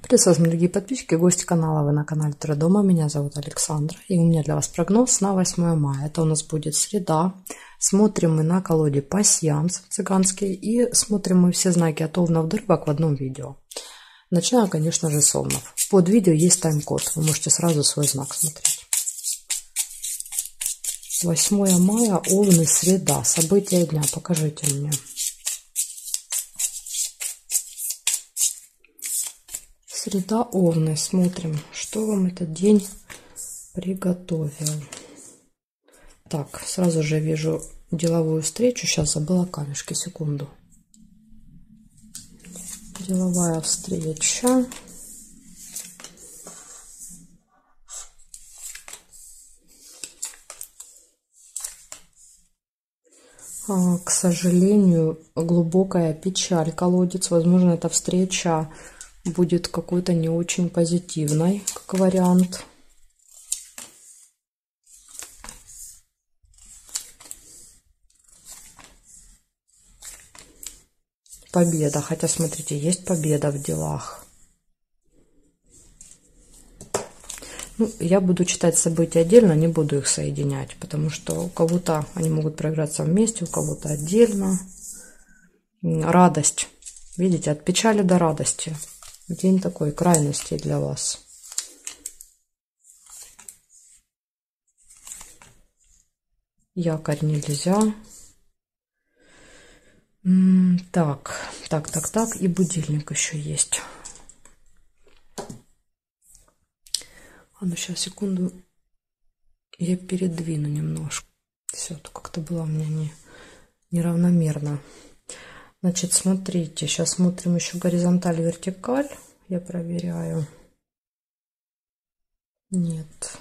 Приветствую вас, дорогие подписчики, гости канала. Вы на канале Таро Дома. Меня зовут Александра. И у меня для вас прогноз на 8 мая. Это у нас будет среда. Смотрим мы на колоде пасьянс цыганский. И смотрим мы все знаки от овнов до рыбок в одном видео. Начинаю, конечно же, с овнов. Под видео есть тайм-код. Вы можете сразу свой знак смотреть. 8 мая, овны, среда. События дня. Покажите мне. Среда, овны. Смотрим, что вам этот день приготовил. Так, сразу же вижу деловую встречу. Сейчас забыла камешки, секунду. Деловая встреча. К сожалению, глубокая печаль, колодец. Возможно, эта встреча будет какой-то не очень позитивной, как вариант. Победа. Хотя, смотрите, есть победа в делах. Ну, я буду читать события отдельно, не буду их соединять, потому что у кого-то они могут проиграться вместе, у кого-то отдельно. Радость. Видите, от печали до радости. День такой крайности для вас. Якорь нельзя. Так. И будильник еще есть. Ладно, сейчас, секунду. Я передвину немножко. Все, то как-то было у меня неравномерно. Значит, смотрите, сейчас смотрим еще горизонталь, вертикаль. Я проверяю. Нет.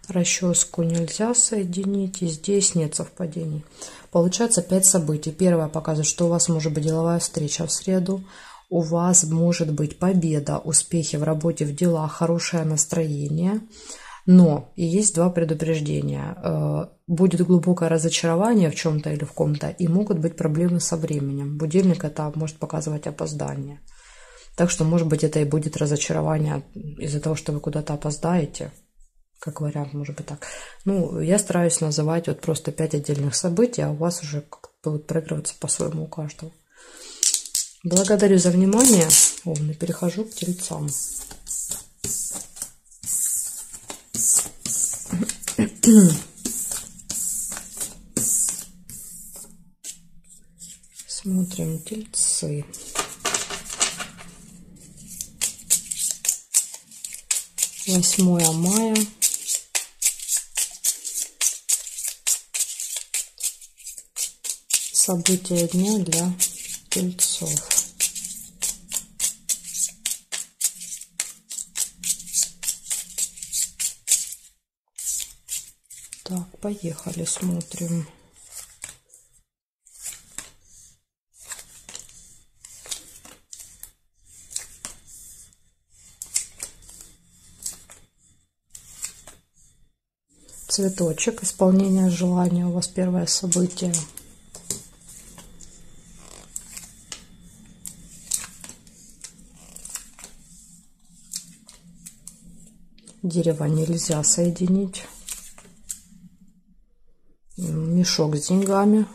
Расческу нельзя соединить. И здесь нет совпадений. Получается 5 событий. Первое показывает, что у вас может быть деловая встреча в среду. У вас может быть победа, успехи в работе, в делах, хорошее настроение. Но и есть 2 предупреждения. Будет глубокое разочарование в чем-то или в ком-то, и могут быть проблемы со временем. Будильник это может показывать опоздание. Так что, может быть, это и будет разочарование из-за того, что вы куда-то опоздаете. Как вариант, может быть так. Ну, я стараюсь называть вот просто 5 отдельных событий, а у вас уже как-то будет проигрываться по-своему у каждого. Благодарю за внимание. Овны, перехожу к тельцам. Смотрим тельцы. Восьмое мая. События дня для тельцов. Так, поехали, смотрим. Цветочек, исполнение желания, у вас первое событие. Дерево нельзя соединить. Мешок с деньгами.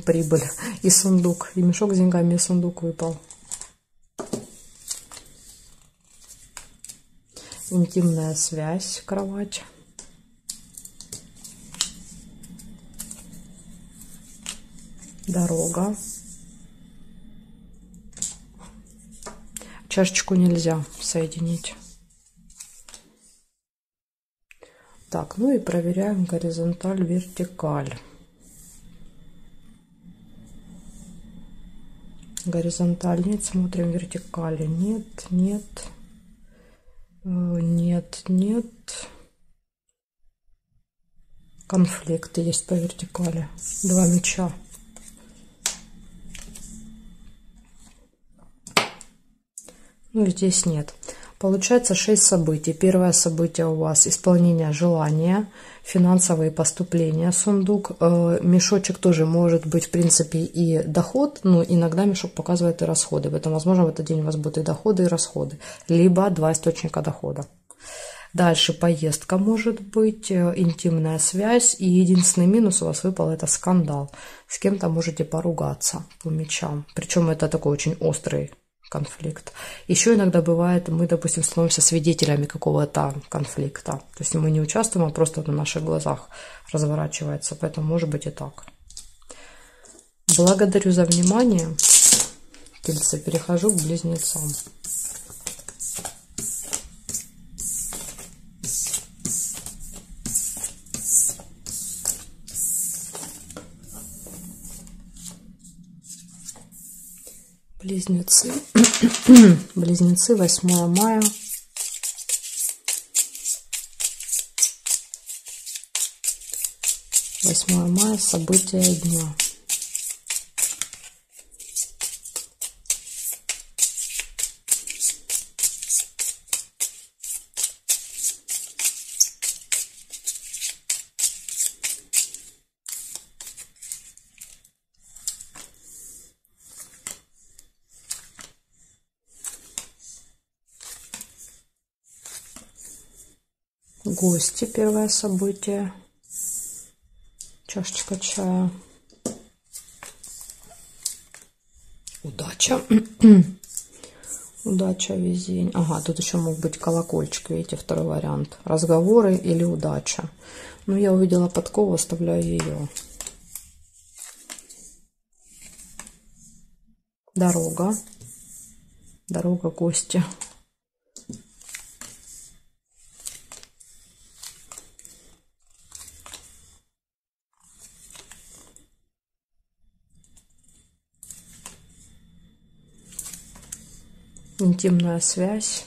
Прибыль. И сундук. И мешок с деньгами, и сундук выпал. Интимная связь, кровать. Дорога. Чашечку нельзя соединить. Так, ну и проверяем горизонталь, вертикаль. Горизонталь нет, смотрим вертикали. Нет. Конфликты есть по вертикали. 2 меча. Ну, здесь нет. Получается 6 событий. Первое событие у вас исполнение желания, финансовые поступления, сундук. Мешочек тоже может быть, в принципе, и доход, но иногда мешок показывает и расходы. Поэтому, возможно, в этот день у вас будут и доходы, и расходы. Либо два источника дохода. Дальше поездка может быть, интимная связь. И единственный минус у вас выпал — это скандал. С кем-то можете поругаться по мечам. Причем это такой очень острый конфликт. Еще иногда бывает, мы, допустим, становимся свидетелями какого-то конфликта. То есть мы не участвуем, а просто на наших глазах разворачивается. Поэтому может быть и так. Благодарю за внимание. Тельцы, перехожу к близнецам. Близнецы. Близнецы, 8 мая. События дня. Гости, первое событие. Чашечка чая. Удача. Удача, везение. Ага, тут еще мог быть колокольчик, видите, второй вариант. Разговоры или удача. Ну, я увидела подкову, оставляю ее. Дорога. Дорога, гости. Интимная связь.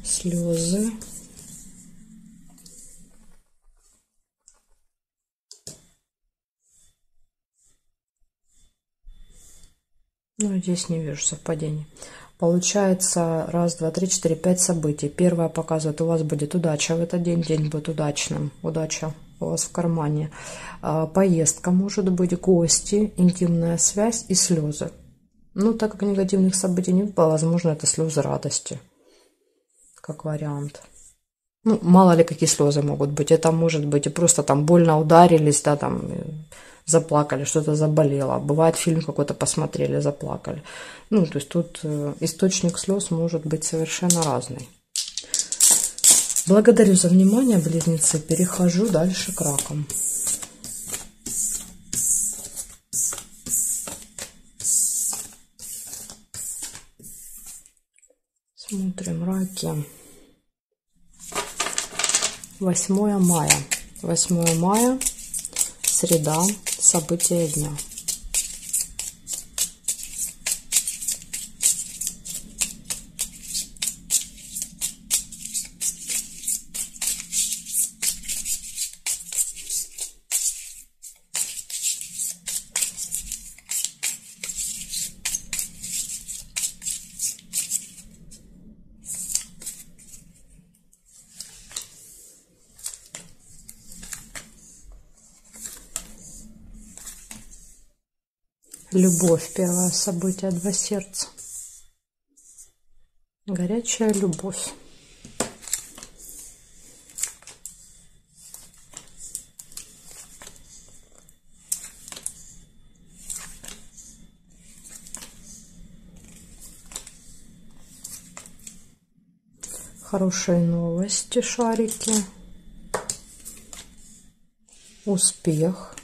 Слезы. Ну, здесь не вижу совпадений. Получается, раз, два, три, четыре, 5 событий. Первое показывает, у вас будет удача в этот день. День будет удачным. Удача у вас в кармане. Поездка может быть, гости, интимная связь и слезы. Ну, так как негативных событий не было, возможно, это слезы радости. Как вариант. Ну, мало ли какие слезы могут быть. Это может быть и просто там больно ударились, да, там заплакали, что-то заболело. Бывает, фильм какой-то посмотрели, заплакали. Ну, то есть тут источник слез может быть совершенно разный. Благодарю за внимание, близнецы. Перехожу дальше к ракам. Смотрим раки. 8 мая. 8 мая. Среда. События дня. Любовь. Первое событие. 2 сердца. Горячая любовь. Хорошие новости, шарики. Успех.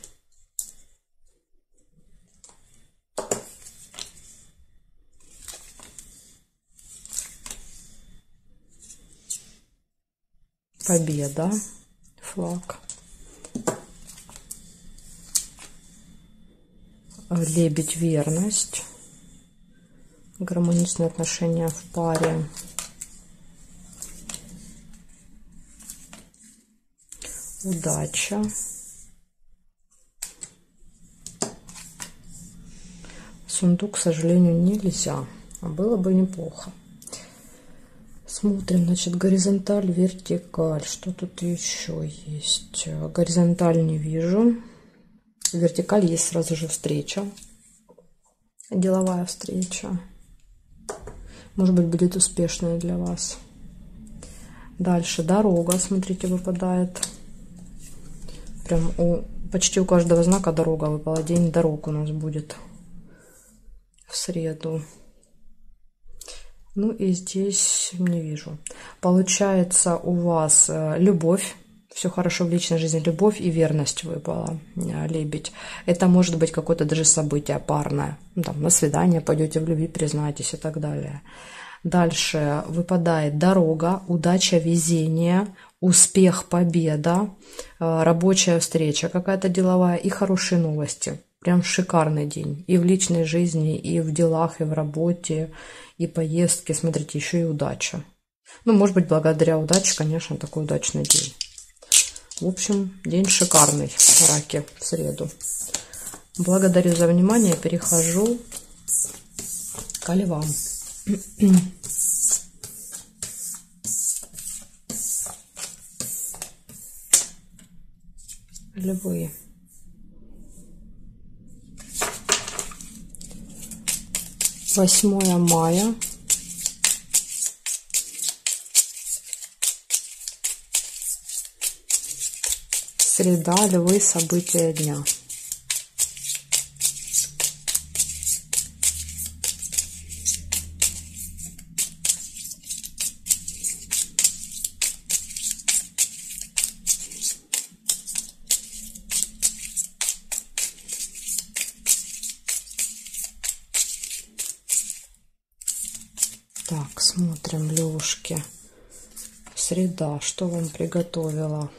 Победа. Флаг. Лебедь. Верность. гармоничные отношения в паре. Удача. Сундук, к сожалению, нельзя, а было бы неплохо. Смотрим, значит, горизонталь, вертикаль. Что тут еще есть? Горизонталь не вижу. Вертикаль есть сразу же встреча. Деловая встреча. Может быть, будет успешная для вас. Дальше дорога, смотрите, выпадает. Прям почти у каждого знака дорога выпала. День дорог у нас будет в среду. Ну и здесь не вижу. Получается, у вас любовь. Все хорошо в личной жизни. Любовь и верность выпала. Лебедь. Это может быть какое-то даже событие парное. Ну, там, на свидание пойдете, в любви признаетесь и так далее. Дальше выпадает дорога, удача, везение, успех, победа, рабочая встреча какая-то деловая и хорошие новости. Прям шикарный день. И в личной жизни, и в делах, и в работе, и поездки. Смотрите, еще и удача. Ну, может быть, благодаря удаче, конечно, такой удачный день. В общем, день шикарный, раки, в среду. Благодарю за внимание. Перехожу к львам. Львы. Восьмое мая. Среда, львы, события дня. Так, смотрим, левушки. Среда, что вам приготовила?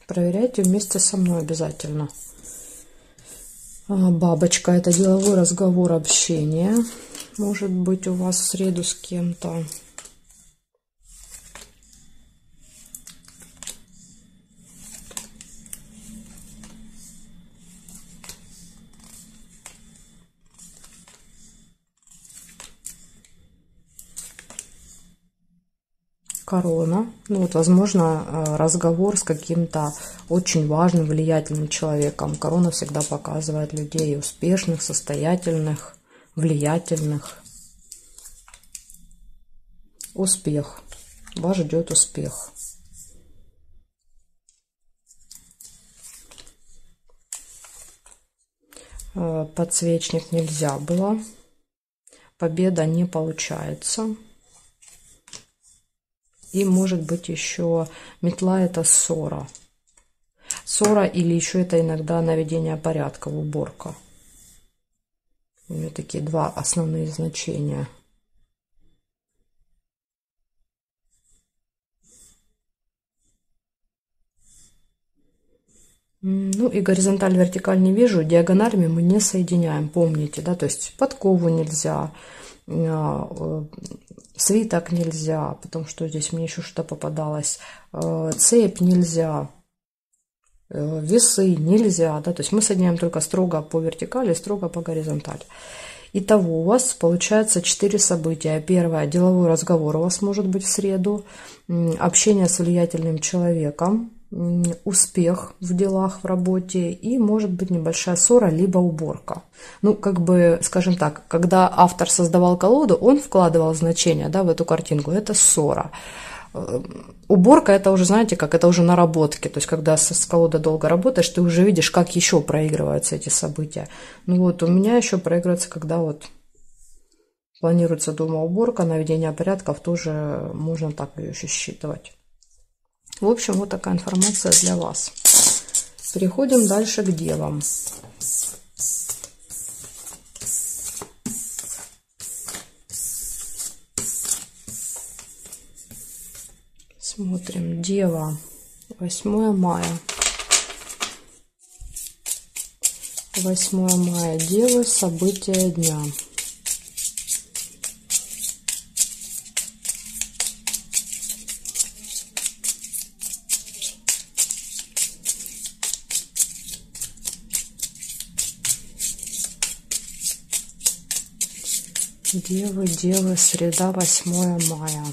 Проверяйте вместе со мной обязательно. Бабочка — это деловой разговор, общение. Может быть, у вас в среду с кем-то. Корона. Ну вот, возможно, разговор с каким-то очень важным, влиятельным человеком. Корона всегда показывает людей успешных, состоятельных, влиятельных. Успех. Вас ждет успех. Подсвечник нельзя было. Победа не получается. И может быть еще метла — это ссора. Ссора или еще это иногда наведение порядка, уборка. У нее такие два основные значения. Ну и горизонталь, вертикаль не вижу. Диагоналями мы не соединяем, помните, да, то есть подкову нельзя. Свиток нельзя, потому что здесь мне еще что-то попадалось. Цепь нельзя. Весы нельзя. Да? То есть мы соединяем только строго по вертикали, строго по горизонтали. Итого у вас получается 4 события. Первое — деловой разговор у вас может быть в среду. Общение с влиятельным человеком. Успех в делах, в работе, и может быть небольшая ссора, либо уборка. Ну, как бы, скажем так, когда автор создавал колоду, он вкладывал значение, да, в эту картинку, это ссора. Уборка — это уже, знаете, как это уже наработки, то есть когда с колодой долго работаешь, ты уже видишь, как еще проигрываются эти события. Ну вот, у меня еще проигрывается, когда вот планируется дома уборка, наведение порядков, тоже можно так ее еще считывать. В общем, вот такая информация для вас. Переходим дальше к девам. Смотрим. Дева. 8 мая. 8 мая. Девы. События дня. Девы, девы, среда, 8 мая.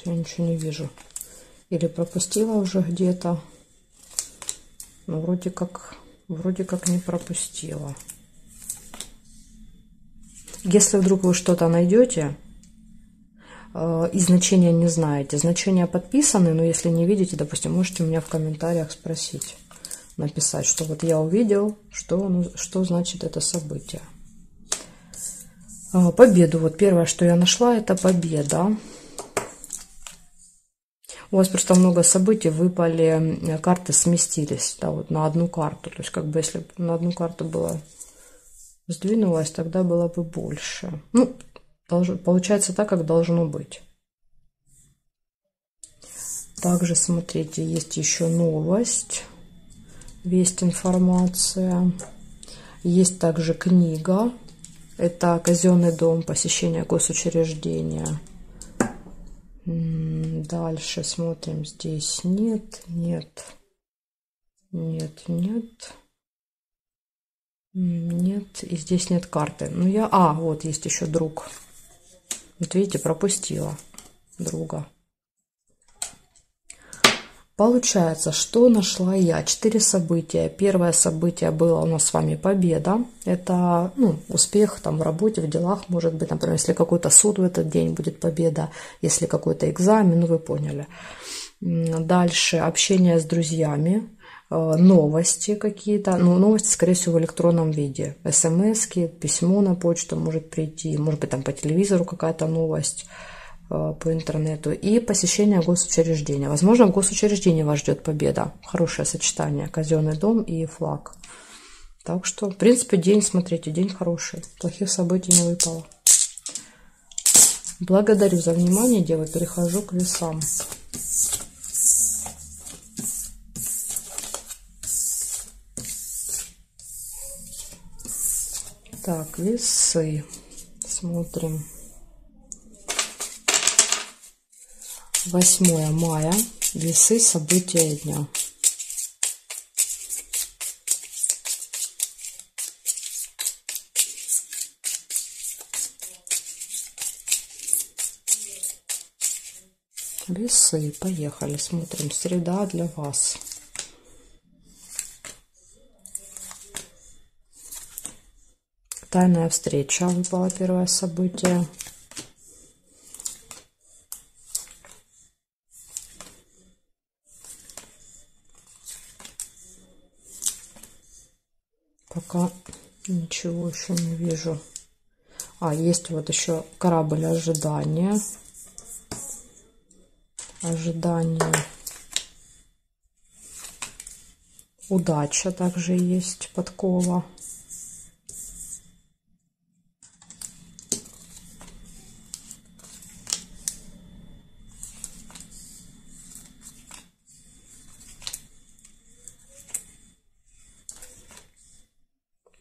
Я ничего не вижу. Или пропустила уже где-то. Ну, вроде как не пропустила. Если вдруг вы что-то найдете и значения не знаете, значения подписаны, но если не видите, допустим, можете меня в комментариях спросить, написать, что вот я увидел, что значит это событие. Победу. Вот первое, что я нашла, это победа. У вас просто много событий, выпали, карты сместились, да, вот на одну карту. То есть, как бы, если бы на одну карту было сдвинулось, тогда было бы больше. Ну, получается так, как должно быть. Также, смотрите, есть еще новость, весть, информация. Есть также книга. Это казенный дом, посещение госучреждения. Дальше смотрим, здесь нет. И здесь нет карты. Ну вот есть еще друг. Вот видите, пропустила друга. Получается, что нашла я? 4 события. Первое событие было у нас с вами победа. Это успех там в работе, в делах. Может быть, например, если какой-то суд в этот день будет победа, если какой-то экзамен, вы поняли. Дальше общение с друзьями, новости какие-то. Новости, скорее всего, в электронном виде. СМС-ки, письмо на почту может прийти, может быть, там по телевизору какая-то новость, по интернету, и посещение госучреждения. Возможно, в госучреждении вас ждет победа. Хорошее сочетание. Казенный дом и флаг. Так что, в принципе, день, смотрите, день хороший. Плохих событий не выпало. Благодарю за внимание, девы. Перехожу к весам. Так, весы. Смотрим. 8 мая. Весы. События дня. Весы. Поехали. Смотрим. Среда для вас. Тайная встреча. Выпало первое событие. Пока ничего еще не вижу. Есть вот еще корабль ожидания. Удача также есть, подкова.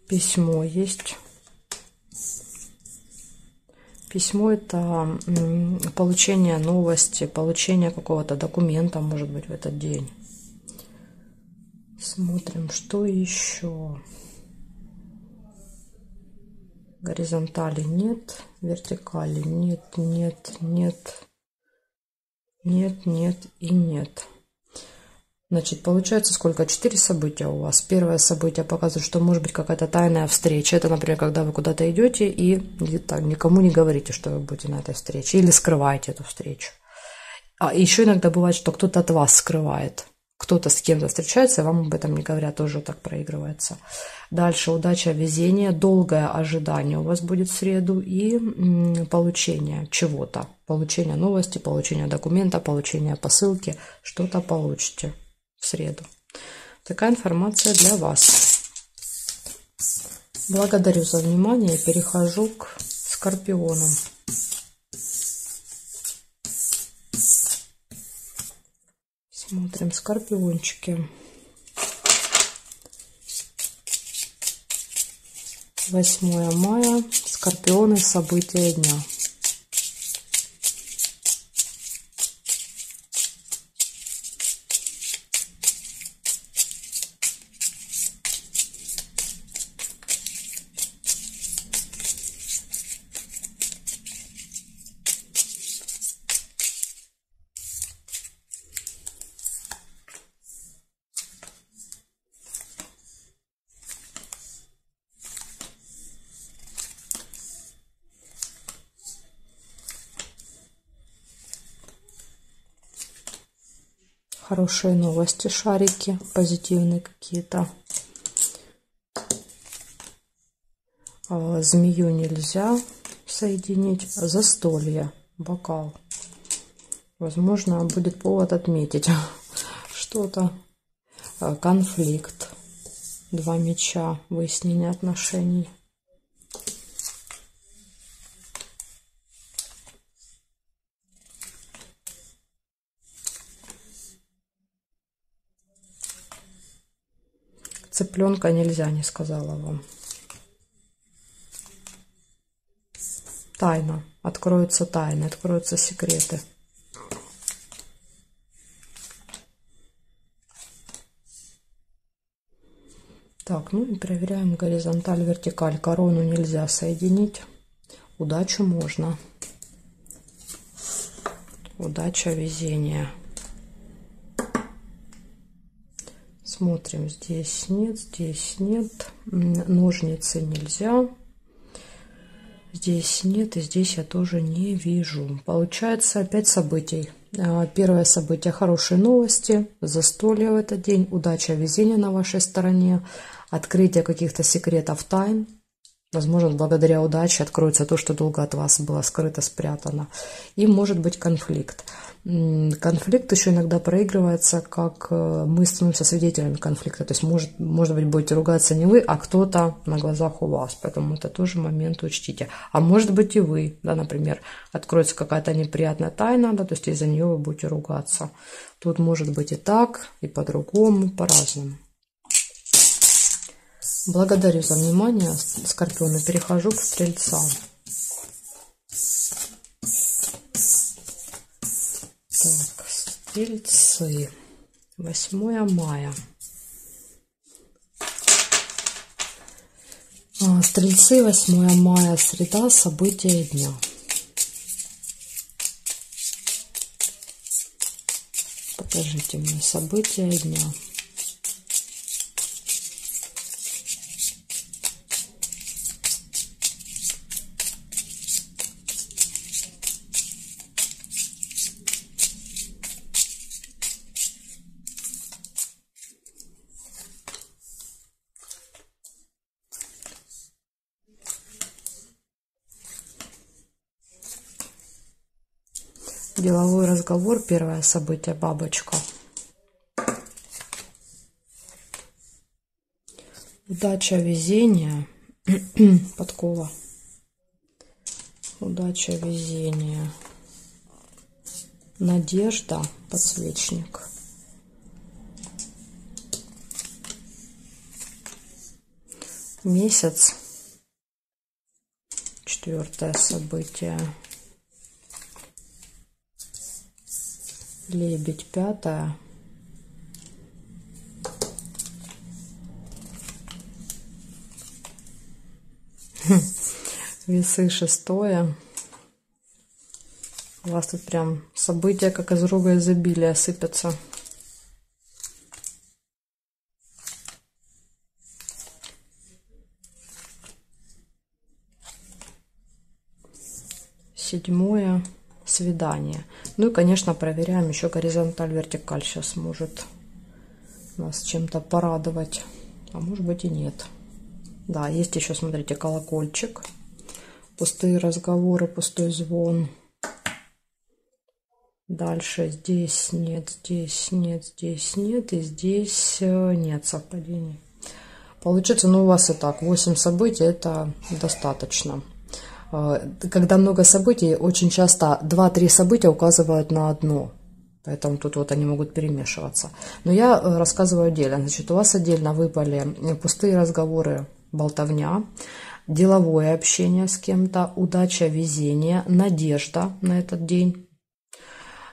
Письмо есть. Письмо — это получение новости, получение какого-то документа, может быть, в этот день. Смотрим, что еще. Горизонтали нет, вертикали нет и нет. Значит, получается сколько? 4 события у вас. Первое событие показывает, что может быть какая-то тайная встреча. Это, например, когда вы куда-то идете и так, никому не говорите, что вы будете на этой встрече. Или скрываете эту встречу. Еще иногда бывает, что кто-то от вас скрывает. кто-то с кем-то встречается, вам об этом не говорят, тоже так проигрывается. Дальше удача, везение, долгое ожидание у вас будет в среду и получение чего-то. Получение новости, получение документа, получение посылки. Что-то получите в среду. Такая информация для вас. Благодарю за внимание. Перехожу к скорпионам. Смотрим скорпиончики. 8 мая. Скорпионы. События дня. Хорошие новости, шарики, позитивные какие-то. Змею нельзя соединить. Застолье, бокал. Возможно, будет повод отметить что-то. Конфликт. 2 меча, выяснение отношений. Цыпленка нельзя, не сказала вам. Тайна. Откроются тайны, откроются секреты. Так, ну и проверяем горизонталь, вертикаль. Корону нельзя соединить. Удачу можно. Удача, везение. Смотрим, здесь нет, здесь нет. Ножницы нельзя. Здесь нет, и здесь я тоже не вижу. Получается 5 событий. Первое событие — хорошие новости, застолье в этот день, удача, везение на вашей стороне, открытие каких-то секретов, тайн. Возможно, благодаря удаче откроется то, что долго от вас было скрыто, спрятано. И может быть конфликт. Конфликт еще иногда проигрывается, как мы становимся свидетелями конфликта. То есть, может быть, будете ругаться не вы, а кто-то на глазах у вас. Поэтому это тоже момент учтите. А может быть и вы, да, например, откроется какая-то неприятная тайна, да, то есть из-за нее вы будете ругаться. Тут может быть и так, и по-другому, по-разному. Благодарю за внимание, скорпионы. Перехожу к стрельцам. Так, стрельцы. 8 мая. Стрельцы, 8 мая, среда, события дня. Покажите мне события дня. Деловой разговор, первое событие, бабочка. Удача, везение, подкова. Удача, везение. Надежда, подсвечник. Месяц, 4 событие. Лебедь, 5. Весы, 6. У вас тут прям события, как из рога изобилия, сыпятся. Седьмое. Свидание. Ну и, конечно, проверяем еще горизонталь, вертикаль. Сейчас может нас чем-то порадовать. А может быть и нет. Да, есть еще, смотрите, колокольчик. Пустые разговоры, пустой звон. Дальше здесь нет, здесь нет, здесь нет. И здесь нет совпадений. Получится, ну у вас и так, 8 событий, это достаточно. Когда много событий, очень часто 2-3 события указывают на одно. Поэтому тут вот они могут перемешиваться. Но я рассказываю отдельно. Значит, у вас отдельно выпали пустые разговоры, болтовня, деловое общение с кем-то, удача, везение, надежда на этот день,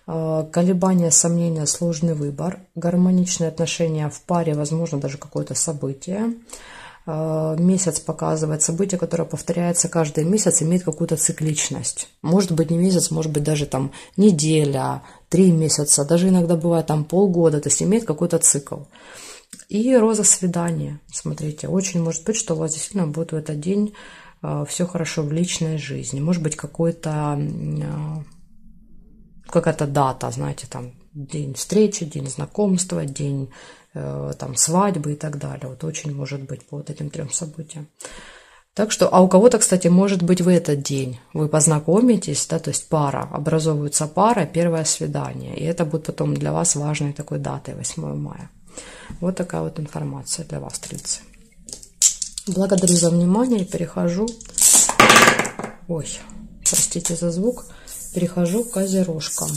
колебания, сомнения, сложный выбор, гармоничные отношения в паре, возможно, даже какое-то событие. Месяц показывает событие, которое повторяется каждый месяц, имеет какую-то цикличность. Может быть не месяц, может быть даже там неделя, 3 месяца, даже иногда бывает там полгода, то есть имеет какой-то цикл. И роза свидания. Смотрите, очень может быть, что у вас действительно будет в этот день все хорошо в личной жизни. Может быть какая-то дата, знаете, там день встречи, день знакомства, день там свадьбы и так далее. Вот очень может быть по вот этим 3 событиям. Так что, а у кого-то, кстати, может быть в этот день вы познакомитесь, да, то есть пара, образовывается пара, первое свидание. И это будет потом для вас важной такой датой, 8 мая. Вот такая вот информация для вас, стрельцы. Благодарю за внимание и перехожу... Ой, простите за звук. Перехожу к козерожкам.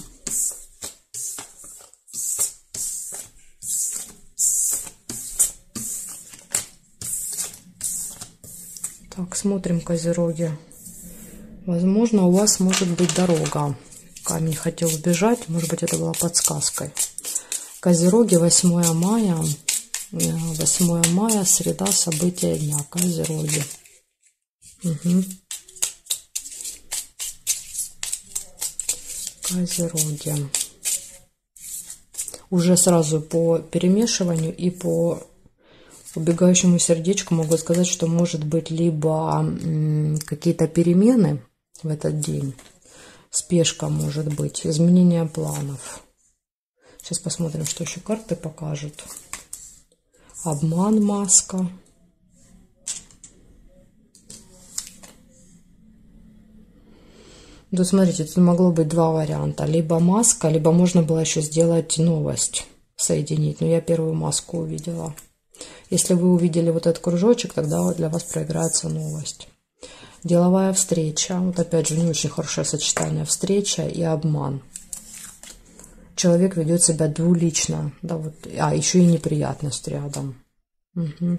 Так, смотрим, козероги. Возможно, у вас может быть дорога. Камень хотел сбежать, может быть, это была подсказкой. Козероги, 8 мая. 8 мая, среда, события дня. Козероги. Угу. Козероги. Уже сразу по перемешиванию и по убегающему сердечку могу сказать, что может быть либо какие-то перемены в этот день, спешка может быть, изменение планов. Сейчас посмотрим, что еще карты покажут. Обман, маска. Да, смотрите, тут могло быть 2 варианта. Либо маска, либо можно было еще сделать новость, соединить. Но я первую маску увидела. Если вы увидели вот этот кружочек, тогда для вас проиграется новость. Деловая встреча. Вот опять же не очень хорошее сочетание. Встреча и обман. Человек ведет себя двулично. Да, вот, еще и неприятность рядом. Угу.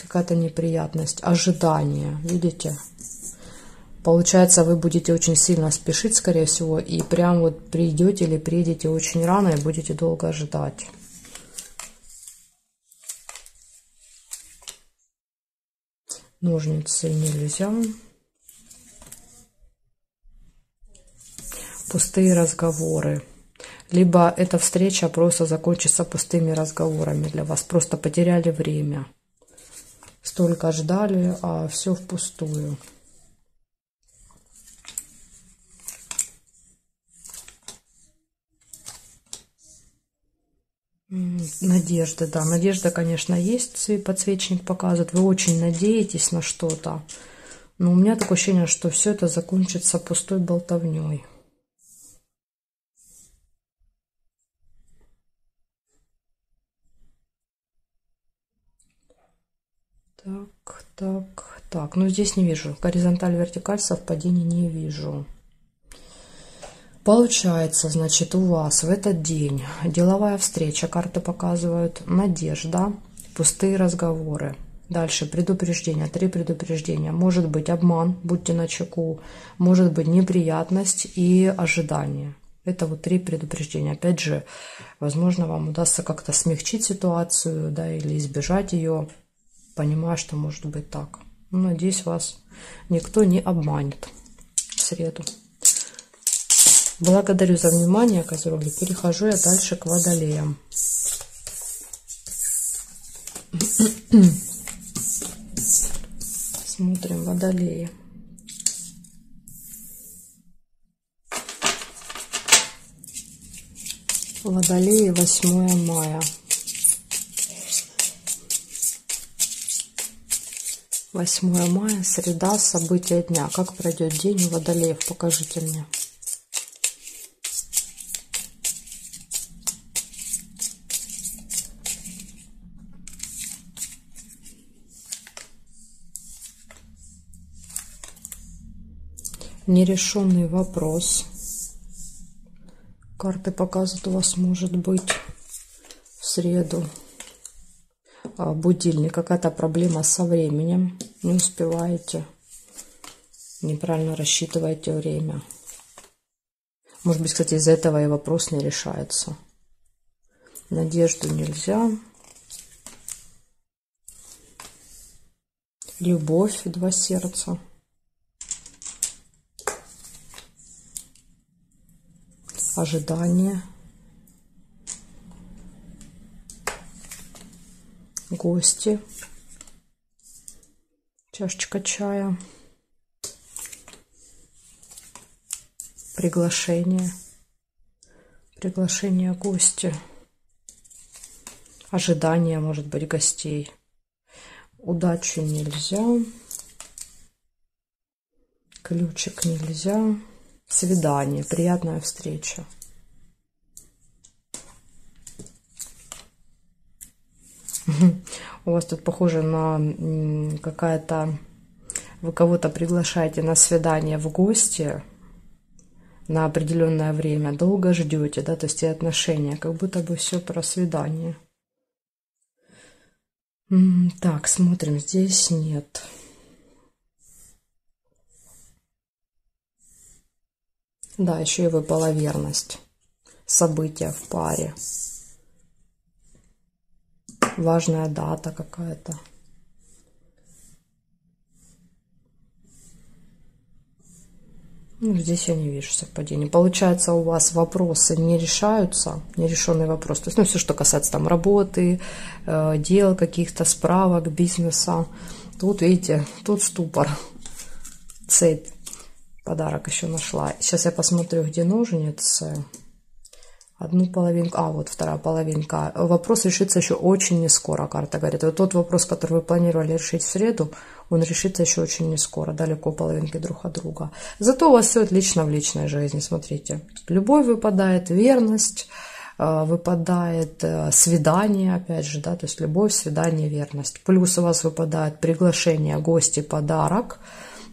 Какая-то неприятность. Ожидание. Видите? Получается, вы будете очень сильно спешить, скорее всего, и прям вот придете или приедете очень рано и будете долго ожидать. Ножницы нельзя. Пустые разговоры. Либо эта встреча просто закончится пустыми разговорами для вас. Просто потеряли время. Столько ждали, а все впустую. Надежда, да, надежда, конечно, есть, подсвечник показывает. Вы очень надеетесь на что-то, но у меня такое ощущение, что все это закончится пустой болтовней. Так, ну здесь не вижу. Горизонталь, вертикаль, совпадений не вижу. Получается, значит, у вас в этот день деловая встреча, карты показывают, надежда, пустые разговоры. Дальше предупреждение, 3 предупреждения. Может быть обман, будьте начеку, может быть неприятность и ожидание. Это вот 3 предупреждения. Опять же, возможно, вам удастся как-то смягчить ситуацию, да, или избежать ее, понимая, что может быть так. Ну, надеюсь, вас никто не обманет в среду. Благодарю за внимание, козероги. Перехожу я дальше к водолеям. Смотрим водолеи. Водолеи, 8 мая. 8 мая, среда, события дня. Как пройдет день у Водолеев? Покажите мне. Нерешенный вопрос. Карты показывают, у вас может быть в среду будильник, какая-то проблема со временем, не успеваете, неправильно рассчитываете время. Может быть, кстати, из-за этого и вопрос не решается. Надежду нельзя. Любовь, 2 сердца. Ожидание. Гости. Чашечка чая. Приглашение. Приглашение гостя. Ожидание, может быть, гостей. Удачу нельзя. Ключик нельзя. Свидание, приятная встреча. У вас тут похоже на какая-то... Вы кого-то приглашаете на свидание в гости на определенное время. Долго ждете, да, то есть и отношения. Как будто бы все про свидание. Так, смотрим, здесь нет. Да, еще и выпала верность. События в паре. Важная дата какая-то. Ну, здесь я не вижу совпадений. Получается, у вас вопросы не решаются, нерешенный вопрос. То есть, ну, все, что касается там работы, дел каких-то, справок, бизнеса. Тут, видите, тут ступор. Цепь. Подарок еще нашла. Сейчас я посмотрю, где ножницы. Одну половинку. А, вот вторая половинка. Вопрос решится еще очень не скоро, карта говорит. Вот тот вопрос, который вы планировали решить в среду, он решится еще очень не скоро. Далеко половинки друг от друга. Зато у вас все отлично в личной жизни. Смотрите. Любовь выпадает, верность, выпадает свидание, опять же, да, то есть любовь, свидание, верность. Плюс у вас выпадает приглашение, гости, подарок.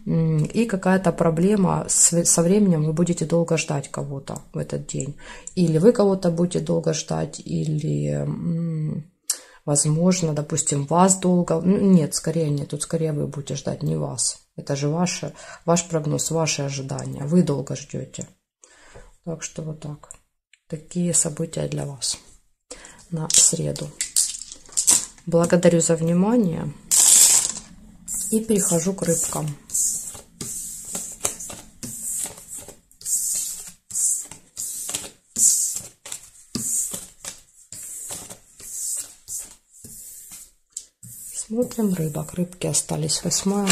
И какая-то проблема со временем, вы будете долго ждать кого-то в этот день. Или вы кого-то будете долго ждать, или, возможно, допустим, вас долго... Нет, скорее нет, тут скорее вы будете ждать, не вас. Это же ваш прогноз, ваши ожидания. Вы долго ждете. Так что вот так. Такие события для вас на среду. Благодарю за внимание. И перехожу к рыбкам. Смотрим рыбок. Рыбки остались 8 мая.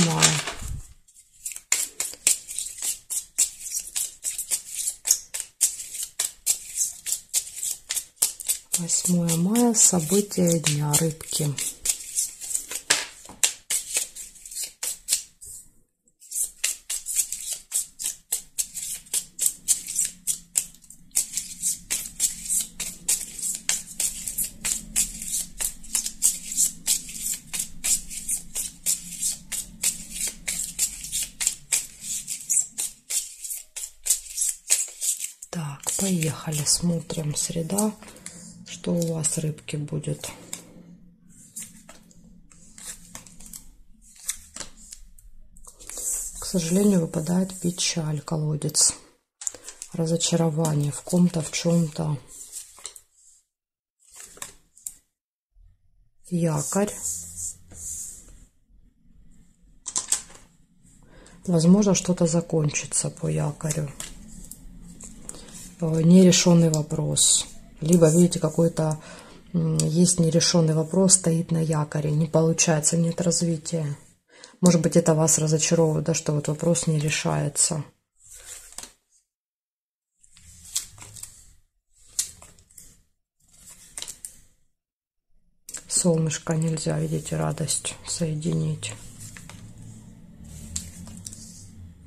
8 мая. События дня. Рыбки. Так, поехали, смотрим. Среда. Что у вас, рыбки, будет? К сожалению, выпадает печаль, колодец. Разочарование в ком-то, в чем-то. Якорь. Возможно, что-то закончится по якорю. Нерешенный вопрос. Либо, видите, какой-то есть нерешенный вопрос, стоит на якоре. Не получается, нет развития. Может быть, это вас разочаровывает, да, что вот вопрос не решается. солнышко нельзя, видите, радость соединить.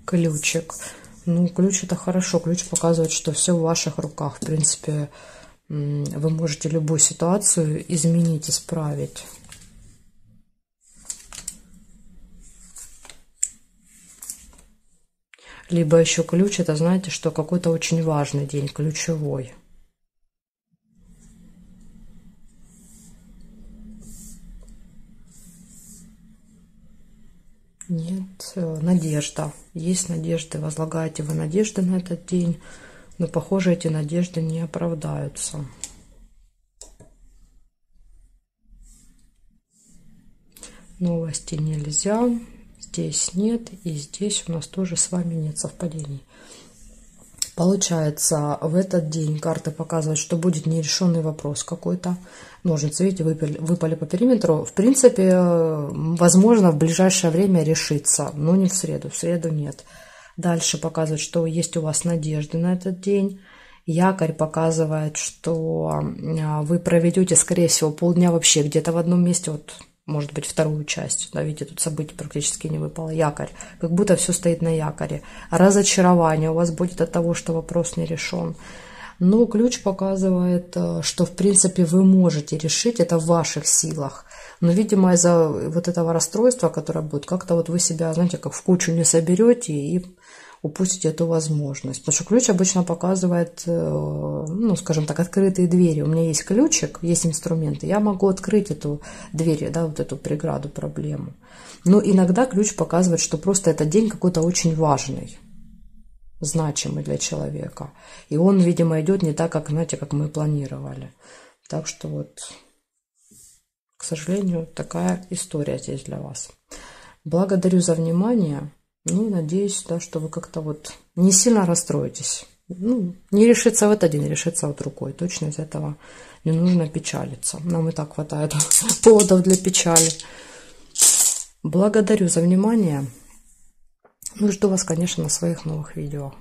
Ключик. Ну, ключ это хорошо. Ключ показывает, что все в ваших руках. В принципе, вы можете любую ситуацию изменить, исправить. Либо еще ключ, это знаете, что какой-то очень важный день, ключевой. Нет, надежда. Есть надежды, возлагаете вы надежды на этот день, но, похоже, эти надежды не оправдаются. Новости нельзя, здесь нет, и здесь у нас тоже с вами нет совпадений. Получается, в этот день карты показывают, что будет нерешенный вопрос какой-то. Ножницы, видите, выпали по периметру. В принципе, возможно, в ближайшее время решится, но не в среду. В среду нет. Дальше показывает, что есть у вас надежды на этот день. Якорь показывает, что вы проведете, скорее всего, полдня вообще где-то в одном месте. Вот, может быть, вторую часть. Да, видите, тут событий практически не выпало. Якорь. Как будто все стоит на якоре. Разочарование у вас будет от того, что вопрос не решен. Но ключ показывает, что, в принципе, вы можете решить, это в ваших силах. Но, видимо, из-за вот этого расстройства, которое будет, как-то вот вы себя, знаете, как в кучу не соберете и упустите эту возможность. Потому что ключ обычно показывает, ну, скажем так, открытые двери. У меня есть ключик, есть инструменты, я могу открыть эту дверь, да, вот эту преграду, проблему. Но иногда ключ показывает, что просто этот день какой-то очень важный, значимый для человека. И он, видимо, идет не так, как, знаете, как мы планировали. Так что вот, к сожалению, такая история здесь для вас. Благодарю за внимание. Ну, надеюсь, да, что вы как-то вот не сильно расстроитесь. Ну, не решится в этот день, решится вот рукой. Точно из этого не нужно печалиться. Нам и так хватает поводов для печали. Благодарю за внимание. Ну, жду вас, конечно, на своих новых видео.